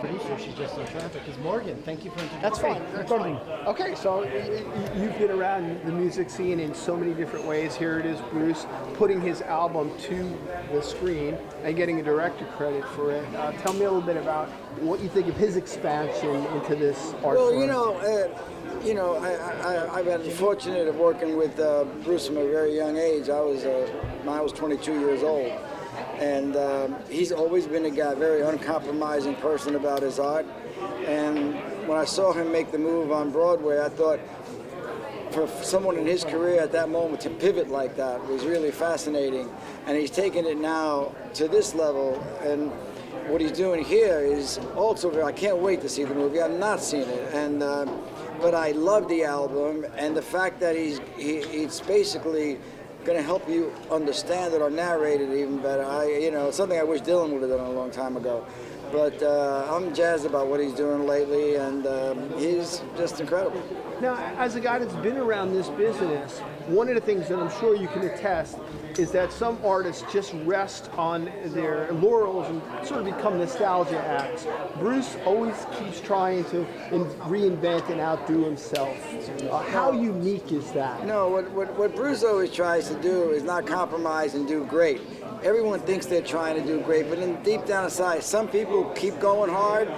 Producer, she's just in traffic. Is Morgan? Thank you for introducing. That's fine. That's fine. Okay, so you've been around the music scene in so many different ways. Here it is, Bruce, putting his album to the screen and getting a director credit for it. Tell me a little bit about what you think of his expansion into this art form. I've been fortunate of working with Bruce from a very young age. I was 22 years old. And he's always been a guy, very uncompromising person about his art. And when I saw him make the move on Broadway, I thought for someone in his career at that moment to pivot like that was really fascinating. And he's taken it now to this level. And what he's doing here is also, I can't wait to see the movie. I've not seen it. And but I love the album, and the fact that he's basically going to help you understand it or narrate it even better. Something I wish Dylan would have done a long time ago. But I'm jazzed about what he's doing lately, and he's just incredible. Now, as a guy that's been around this business, one of the things that I'm sure you can attest is that some artists just rest on their laurels and sort of become nostalgia acts. Bruce always keeps trying to reinvent and outdo himself. How unique is that? No, what Bruce always tries to do is not compromise and do great. Everyone thinks they're trying to do great, but deep down inside, some people keep going hard,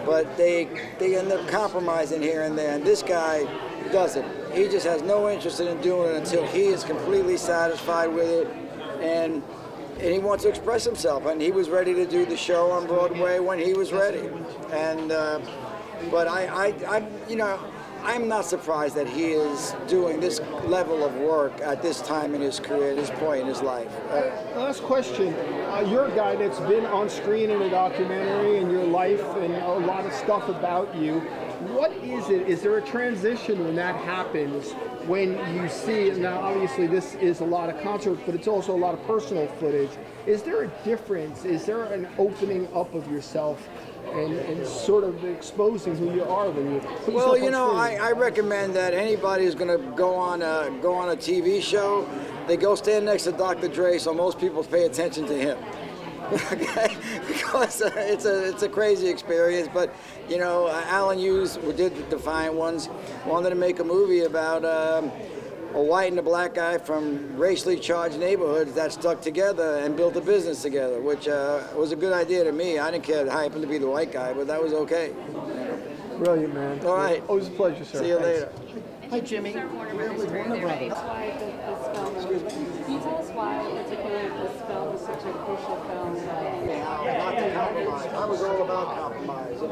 but they end up compromising here and there, and this guy doesn't. He just has no interest in doing it until he is completely satisfied with it, and he wants to express himself. And he was ready to do the show on Broadway when he was ready. And but I'm not surprised that he is doing this level of work at this time in his career, at this point in his life. Last question. You're a guy that's been on screen in a documentary and your life and a lot of stuff about you. What is it? Is there a transition when that happens, when you see, now obviously this is a lot of concert, but it's also a lot of personal footage. Is there a difference? Is there an opening up of yourself and sort of exposing who you are when you put yourself on screen? I recommend that anybody who's going to go on a TV show, they go stand next to Dr. Dre, so most people pay attention to him. Okay, because it's a crazy experience. But Alan Hughes, who did the Defiant Ones, wanted to make a movie about a white and a black guy from racially charged neighborhoods that stuck together and built a business together, which was a good idea to me. I didn't care. I happened to be the white guy, but that was okay. Brilliant, man. All right. Always a pleasure, sir. See you later. Hi, Jimmy. We're with Warner Brothers. Can you tell us why, particularly, this film is such a crucial film? Not to compromise. I was all about compromise. You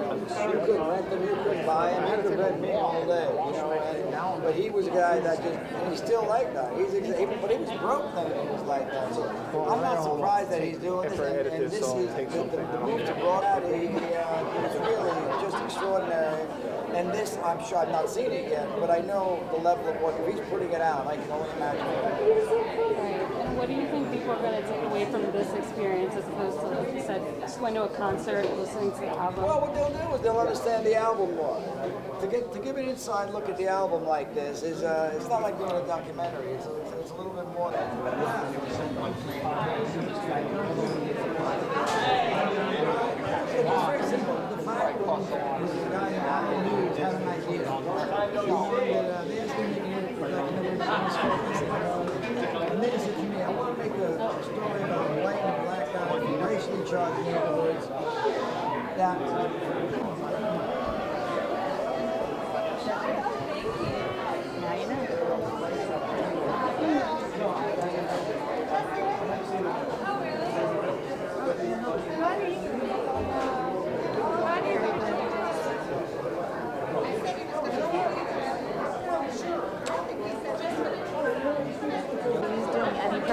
couldn't rent them, you couldn't buy them, you could rent me all day. But he was a guy that just, and he's still like that. But he was broke then, he was like that. So I'm not surprised that he's doing this. And this is the move to Broadway. It's really just extraordinary. And this, I'm sure I've not seen it yet, but I know the level of work. If he's putting it out, I can only imagine. And what do you think people are going to take away from this experience as opposed to, like you said, just going to a concert, listening to the album? Well, what they'll do is they'll understand the album more. To give an inside look at the album like this is it's not like doing a documentary. It's a little bit more than that. It's very simple. The fact was the guy in Apple News had an idea. They asked me to make a and they said to me, I want to make a story about a white and a black guy from racially charged neighborhoods that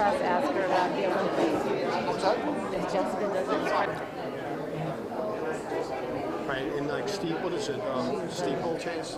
Ask her about the Olympics. If Jessica doesn't. Right, in like what is it? Steeplechase?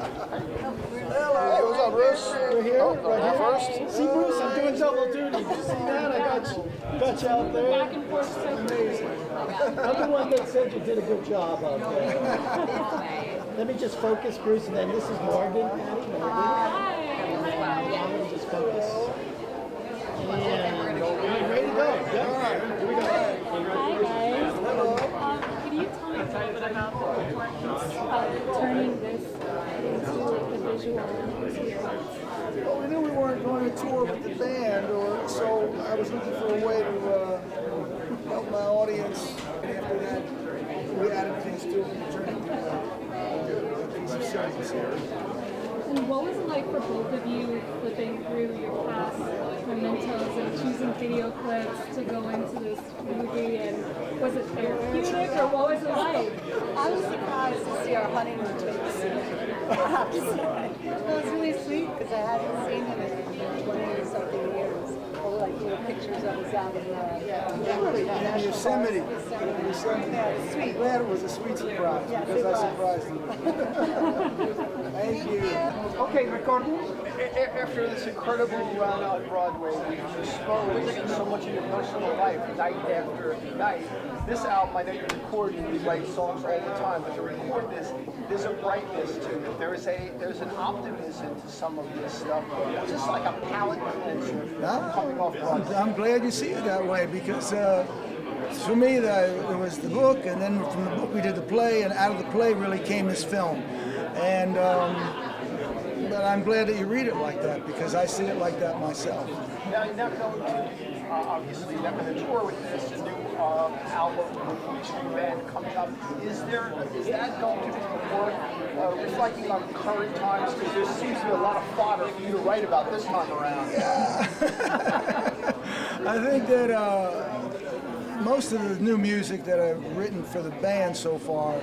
Hey, what's up, Bruce? We're here, right here. First? See, Bruce, I'm doing double duty. Did you see that? I got you out there. Back and forth so amazing. I'm the one that said you did a good job out there. Let me just focus, Bruce, and then this is Morgan. Let me just focus. And we're ready to go. Yeah. All right, here we go. Hi guys. Can you tell me a little bit about the importance of turning this into like a visual experience? Well, we knew we weren't going to tour with the band, so I was looking for a way to help my audience. And after that, we added things to it and turned into things of service here. And what was it like for both of you flipping through your past mementos and choosing video clips to go into this movie? And was it therapeutic or what was it like? I was surprised to see our honeymoon tapes. I have to say. It was really sweet because I hadn't seen him in 20 or something years. Or like little pictures of us out in In Yosemite. Yeah, sweet. Glad it was a sweet surprise because I surprised him. Thank you. Okay, Ricardo, after this incredible run on Broadway, we've exposed so much of your personal life night after night. This album, I know you record and you write songs all the time, but to record this, there's a brightness to it. There's an optimism to some of this stuff. It's just like a palate cleanser coming off Broadway. I'm glad you see it that way because for me, there was the book, and then from the book we did the play, and out of the play really came this film. And but I'm glad that you read it like that because I see it like that myself. Now you're not going to, obviously, you're not going to tour with this. A new album with the string band coming up. Is that going to be more reflecting on current times? Because there seems to be a lot of fodder for you to write about this time around. Yeah. I think that most of the new music that I've written for the band so far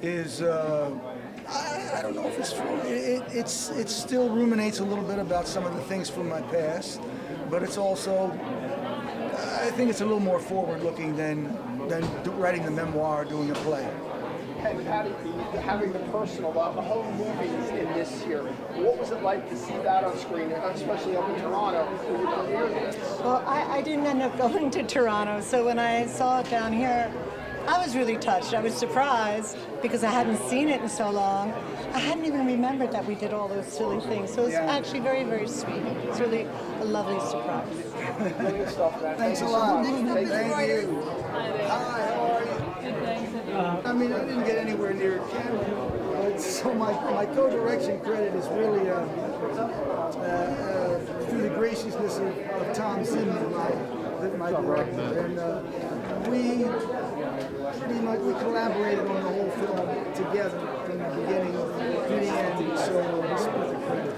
is I don't know if it's true. It still ruminates a little bit about some of the things from my past, but it's also I think it's a little more forward-looking than writing the memoir or doing a play. And having the personal, the whole movie in this year, what was it like to see that on screen, especially up in Toronto, when you premiered this? Well, I didn't end up going to Toronto, so when I saw it down here, I was really touched. I was surprised because I hadn't seen it in so long. I hadn't even remembered that we did all those silly things. So it was actually very, very sweet. It's really a lovely surprise. Brilliant stuff, man. Thanks a lot. Thank you. Hi there. Hi, how are you? Good, thanks. I mean, I didn't get anywhere near a camera, so my co-direction credit is really through the graciousness of Tom Zimmer, my director, and we pretty much collaborated on the whole film together from the beginning to the end. So we split the credit.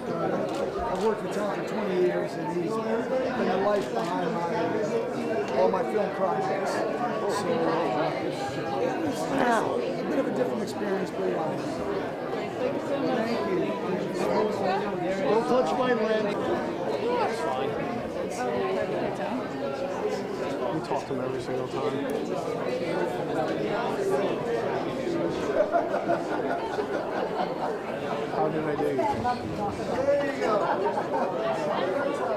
I've worked with Tom for 20 years, and he's been the life behind all my film projects. So a bit of a different experience, but thank you. Don't touch my land. That's fine. We talk to him every single time. How did I do? There you go. It's so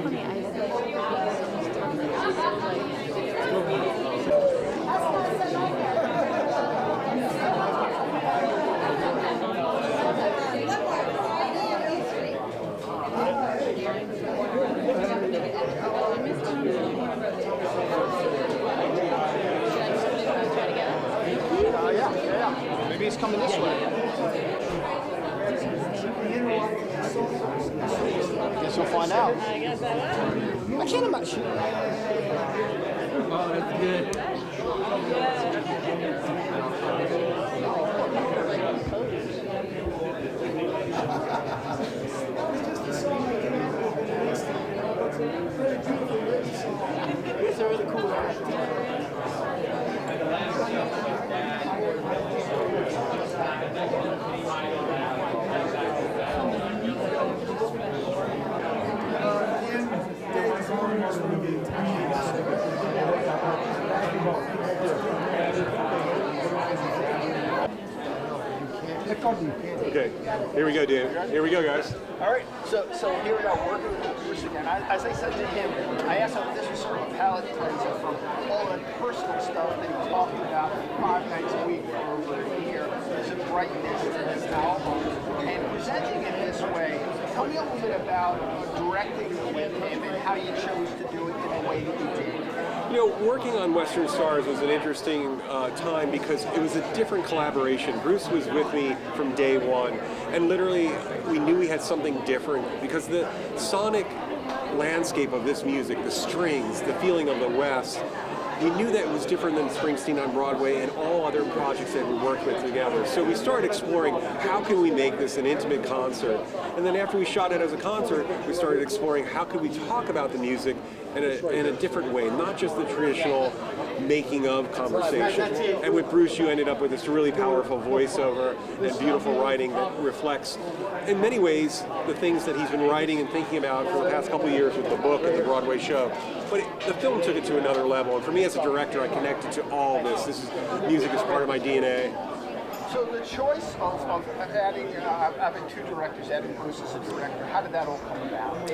funny. I feel like being Yeah. Maybe he's coming this way. Guess we'll find out. I can't imagine. Oh, that's good. It's a really cool act. Okay, here we go, Dan. Here we go, guys. All right, so here we are working with Bruce again. As I said to him, I asked him if this was sort of a palate cleanser from all the personal stuff that he talked about 5 nights a week for over a year. There's a brightness to this album. And presenting it this way, tell me a little bit about directing with him and how you chose to do it in the way that you did. You know, working on Western Stars was an interesting time because it was a different collaboration. Bruce was with me from day one, and literally we knew we had something different because the sonic landscape of this music, the strings, the feeling of the West, we knew that it was different than Springsteen on Broadway and all other projects that we worked with together. So we started exploring how can we make this an intimate concert. And then after we shot it as a concert, we started exploring how could we talk about the music in a different way, not just the traditional making of conversation. And with Bruce, you ended up with this really powerful voiceover and beautiful writing that reflects, in many ways, the things that he's been writing and thinking about for the past couple of years with the book and the Broadway show. But the film took it to another level. And for me as a director, I connected to all this. Music is part of my DNA. So the choice of having two directors, adding Bruce as a director, how did that all come about?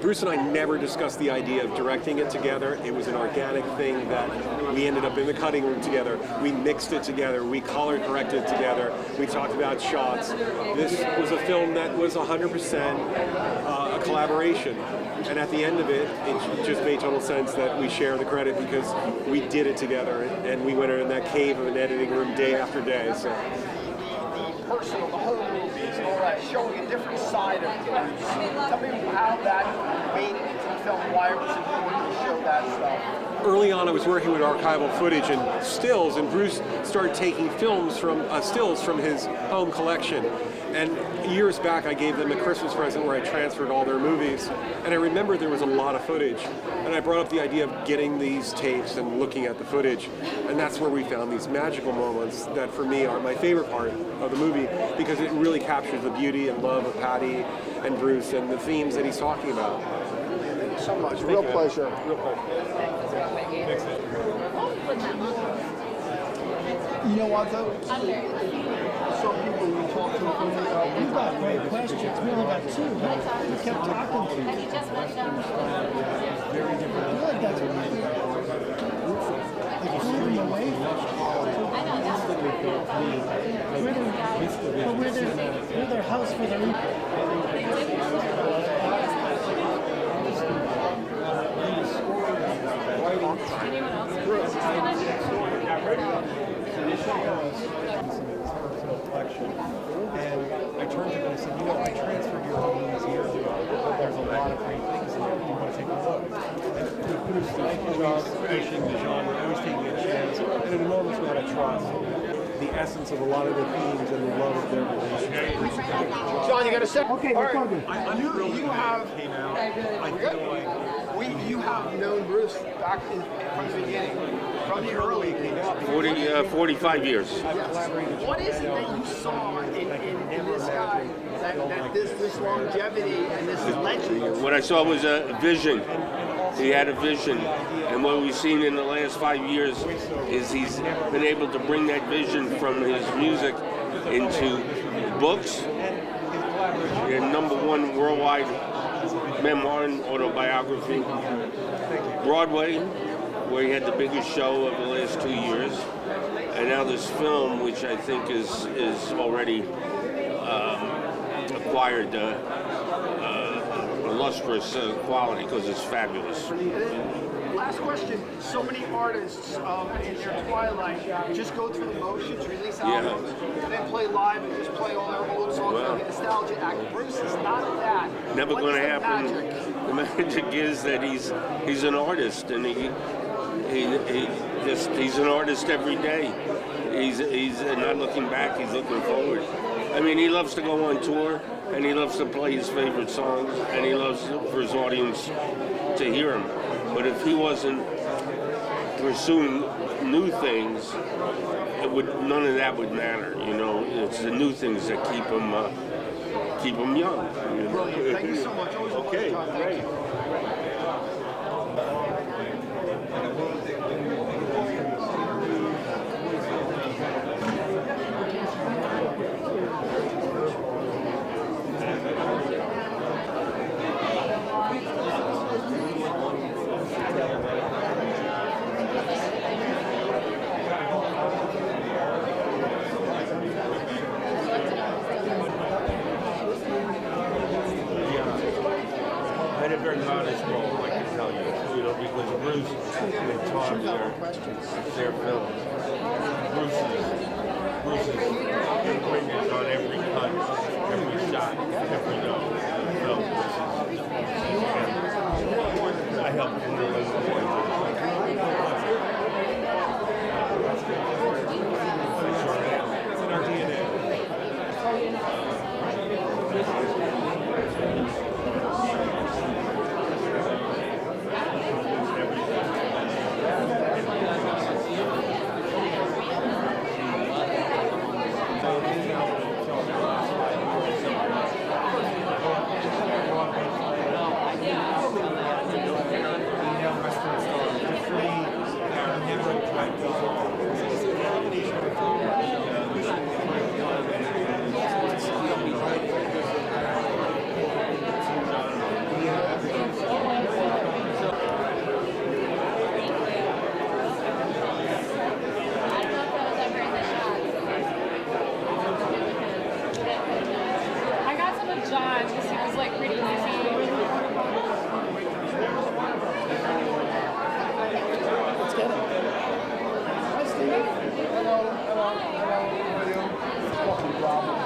Bruce and I never discussed the idea of directing it together. It was an organic thing that we ended up in the cutting room together. We mixed it together. We color corrected it together. We talked about shots. This was a film that was 100% a collaboration. And at the end of it, it just made total sense that we share the credit because we did it together and we went in that cave of an editing room day after day. So. The personal, the home movies, all that, showing a different side of Bruce. Tell me how that made it into the film, why it was important to show that stuff. Early on, I was working with archival footage and stills, and Bruce started taking films from stills from his home collection. And years back, I gave them a Christmas present where I transferred all their movies. And I remember there was a lot of footage. And I brought up the idea of getting these tapes and looking at the footage. And that's where we found these magical moments that, for me, are my favorite part of the movie because it really captures the beauty and love of Patty and Bruce and the themes that he's talking about. Thank you so much. Real pleasure. Real pleasure. You know what, though? Some people we talk to You've got great questions. We only got two. We kept talking to you. Very different. I feel like that's what they pulled them away we're their house for their Anyone else? And I turned to him and I said, you know, I transferred your homes years ago. There's a lot of great things in there. Do you want to take a look? And Bruce always pushing the genre, always taking a chance, and an enormous amount of trust. The essence of a lot of the themes and the love of their relationship. John, you got a second? Okay, all right. You have came out. I feel like you have known Bruce back from the beginning, from the early days. 45 years. What is it that you saw in this guy that this longevity and this legend? What I saw was a vision. He had a vision, and what we've seen in the last 5 years is he's been able to bring that vision from his music into books, and #1 worldwide memoir and autobiography, Broadway, where he had the biggest show of the last 2 years, and now this film, which I think is already acquired lustrous quality because it's fabulous. Last question. So many artists in their twilight just go through the motions, release albums, then play live and just play all their old songs like a nostalgia act. Bruce is not that. Never going to happen. The magic is that he's an artist, and he's an artist every day. He's not looking back. He's looking forward. I mean, he loves to go on tour, and he loves to play his favorite songs, and he loves for his audience to hear him. But if he wasn't pursuing new things, it none of that would matter. You know, it's the new things that keep them young. You know? Brilliant. Thank you so much. Always a pleasure, Todd. Thank you. I had a very modest role, I can tell you, because Bruce and Todd are their films. Bruce's imprint is on every cut, every shot, every note. So I helped him really It's in our DNA. I got some of John because he was like pretty easy. Let's get him. Hi, Steve. Hello. Fucking Robert.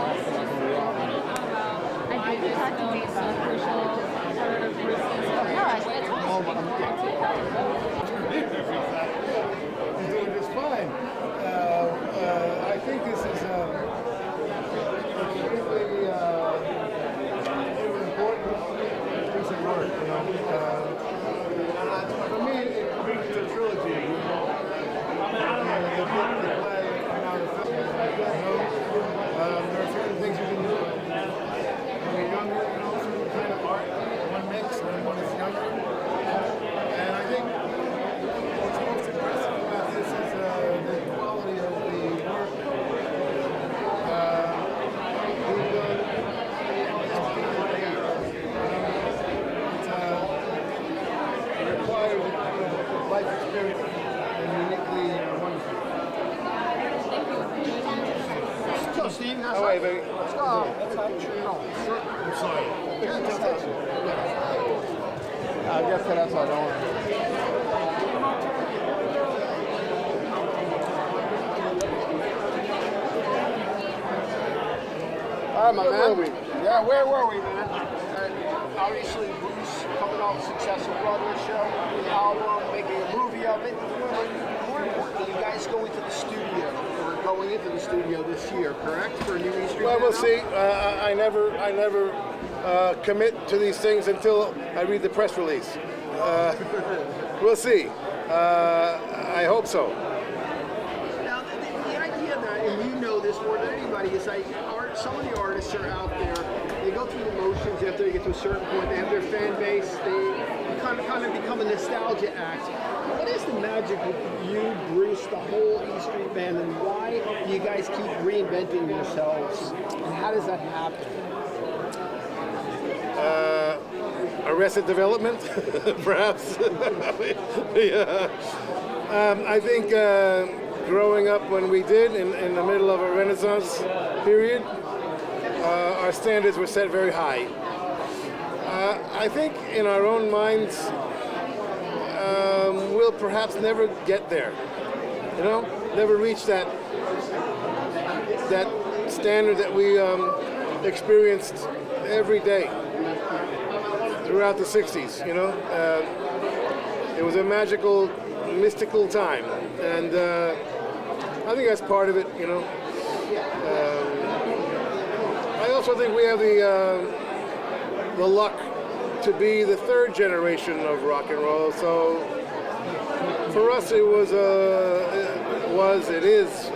I just know it's so crucial part of Bruce's career. Oh, but I'm He's doing just fine. I think this is really important piece of work. You know, for me, it's a trilogy. You know, the book, the play, and now the film. There are certain things you can do when you're younger, and also the kind of art one makes when one is younger. And I think what's most impressive about this is the quality of the work being done. It requires life experience and uniquely wonderful. So, Steve, Oh, wait, baby. let's go. I'm sorry. I guess that's what I don't want. All right, my man. Yeah, where were we, man? Obviously, Bruce coming off a successful Broadway show, the album, making a movie of it. But more importantly, you guys going to the studio, or going into the studio this year, correct? For a new E Street Well, we'll Band see. I never commit to these things until I read the press release. We'll see. I hope so. Now, the idea that, and you know this more than anybody, is like some of the artists are out there, they go through the motions after they get to a certain point, they have their fan base, they kind of become a nostalgia act. What is the magic with you, Bruce, the whole E Street Band, and why do you guys keep reinventing yourselves, and how does that happen? Arrested Development, perhaps. Yeah. I think growing up when we did, in the middle of a Renaissance period, our standards were set very high. I think in our own minds, we'll perhaps never get there. You know, never reach that standard that we experienced every day throughout the 60s, you know. It was a magical, mystical time, and I think that's part of it, you know. I also think we have the luck to be the third generation of rock and roll, so for us it is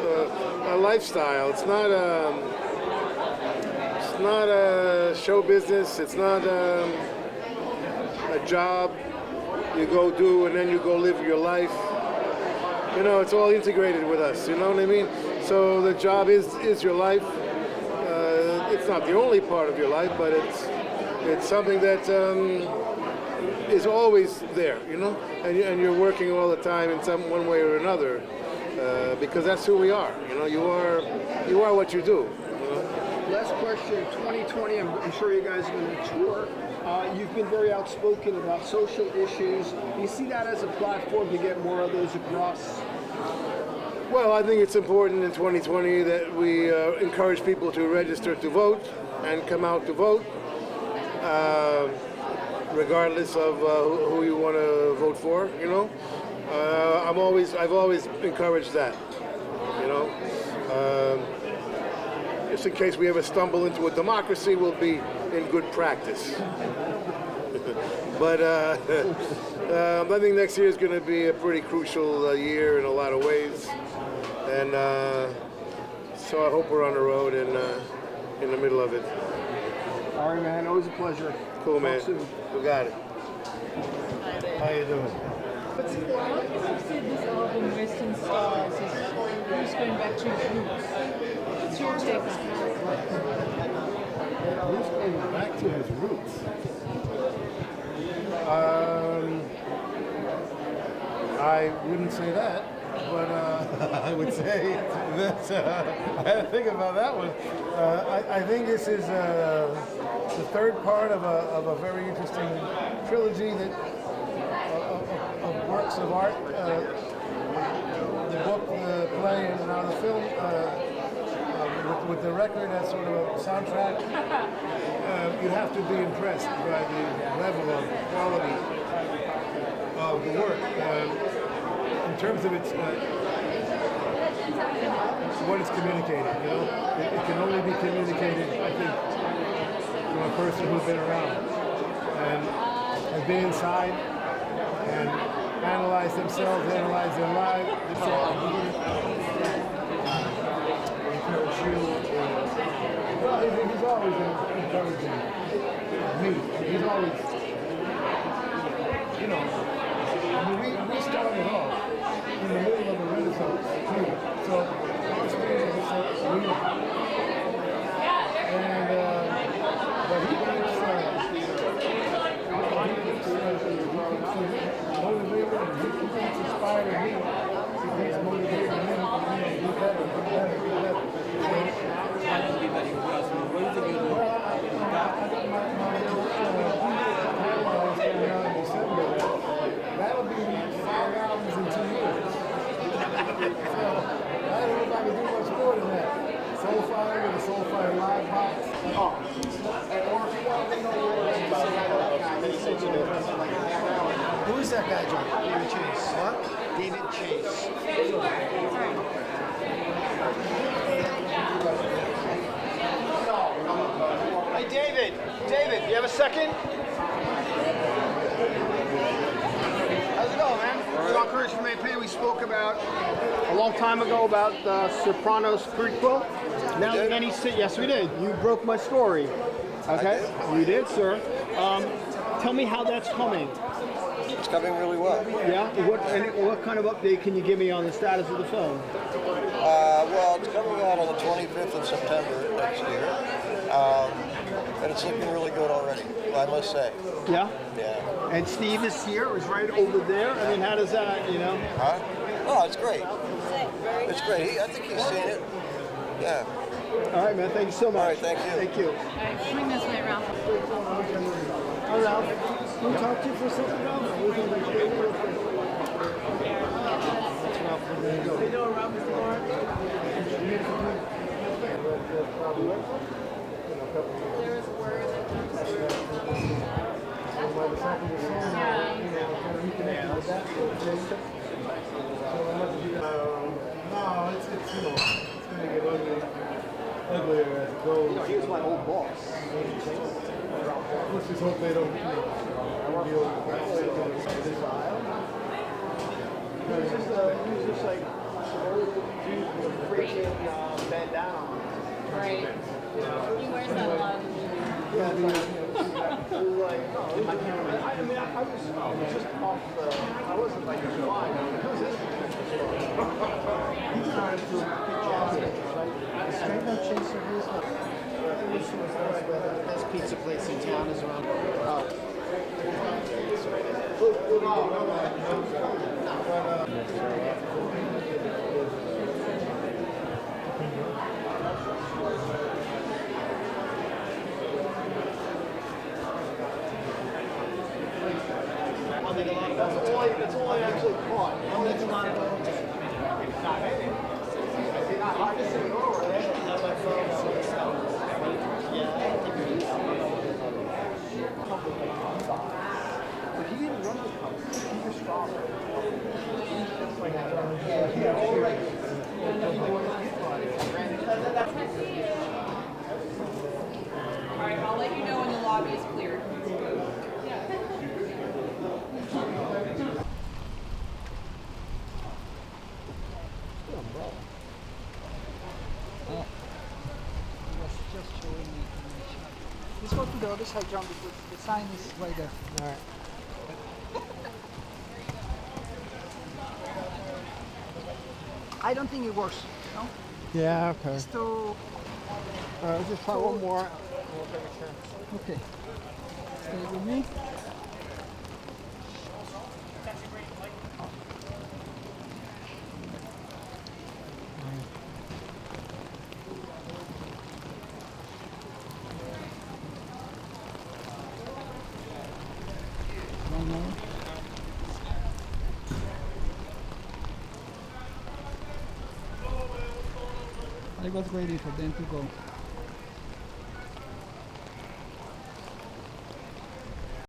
a lifestyle. It's not a show business. It's not a job you go do and then you go live your life. You know, it's all integrated with us. You know what I mean? So the job is your life. It's not the only part of your life, but it's something that is always there. You know, and you're working all the time in one way or another because that's who we are. You know, you are what you do. Last question, 2020, I'm sure you guys are going to tour. You've been very outspoken about social issues. Do you see that as a platform to get more of those across? Well, I think it's important in 2020 that we encourage people to register to vote and come out to vote, regardless of who you want to vote for, you know. I've always encouraged that, you know. Just in case we ever stumble into a democracy, we'll be in good practice. But I think next year is going to be a pretty crucial year in a lot of ways. And so I hope we're on the road and in the middle of it. All right, man. Always a pleasure. Cool, man. Talk soon. We got it. How you doing? But a lot of people say this album, Western Stars, is Bruce going back to his roots. What's your take on that? Bruce going back to his roots. I wouldn't say that, but I would say that I had to think about that one. I think this is the third part of a very interesting trilogy of works of art. The book, the play, and now the film. With the record as sort of a soundtrack, you have to be impressed by the level of quality of the work. In terms of its what it's communicating, you know, it can only be communicated, I think, from a person who's been around and has been inside and analyzed themselves, analyzed their lives. Well, he's always encouraging me. He's always, you know, I mean, we started off in the middle of a Renaissance period. So, this period is real. And, but he keeps motivating me. He keeps inspiring me. He keeps motivating me to do better, do better, do better. That'll be 5 albums in 2 years. So I don't know if I can do much more than that. Soulfire with a Soulfire live box. Oh. Or if you want to know who is that guy, John? David Chase. What? David Chase. Hey, David. David, you have a second? How's it going, man? John Courage from AP. We spoke about a long time ago about the Sopranos prequel. Now, yes, we did. You broke my story. Okay, you did, sir. Tell me how that's coming. It's coming really well. Yeah. What kind of update can you give me on the status of the film? Well, it's coming out on the 25th of September next year, and it's looking really good already, I must say. Yeah. Yeah. And Steve is here. Is right over there. I mean, how does that, you know? Huh? Oh, it's great. It's great. I think he's seen it. Yeah. All right, man. Thank you so much. All right, thank you. Thank you. Bring this way, Ralph. Hi, Ralph. Can we talk to you for a second, Ralph? We can like stay real quick. That's Ralph. There you go. How you doing, Ralph? Mr. Mark? There is a word that comes through. No, it's you know, it's going to get uglier as it goes. He was my old boss. Let's just hope they don't, reveal He was just like freaking bandana on. Right. He wears that a lot in the movie. Yeah, it was like, no, it was, I was just off the, I wasn't like flying. Who's this? He's trying to do a good job. Straight up chaser is the best pizza place in town is around. That's all I actually caught. I'll make a lot of overtime. But he didn't run the cover. He was stronger. All right, I'll let you know when the lobby is cleared. Just showing me. Let's go to the other side, John, because the sign is right there. All right. I don't think it works. No? Yeah, okay. It's too. All right, let's just try one more. Okay. Stay with me. One more. I was waiting for them to go.